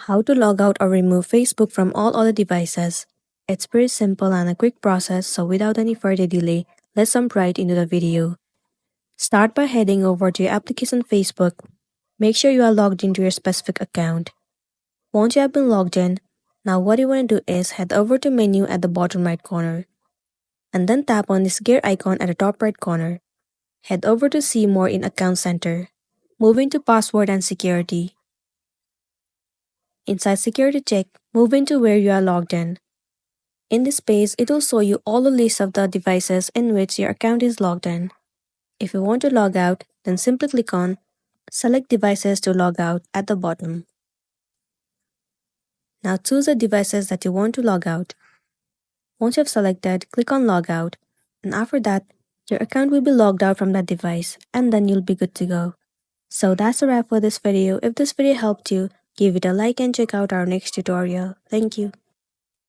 How to log out or remove Facebook from all other devices. It's pretty simple and a quick process, so without any further delay, let's jump right into the video. Start by heading over to your application Facebook. Make sure you are logged into your specific account. Once you have been logged in, now what you want to do is head over to menu at the bottom right corner. And then tap on this gear icon at the top right corner. Head over to see more in Account Center. Move into Password and Security. Inside Security Check, move into where you are logged in. In this page, it will show you all the list of the devices in which your account is logged in. If you want to log out, then simply click on Select Devices to log out at the bottom. Now choose the devices that you want to log out. Once you have selected, click on Logout, and after that, your account will be logged out from that device, and then you'll be good to go. So that's a wrap for this video. If this video helped you, give it a like and check out our next tutorial. Thank you.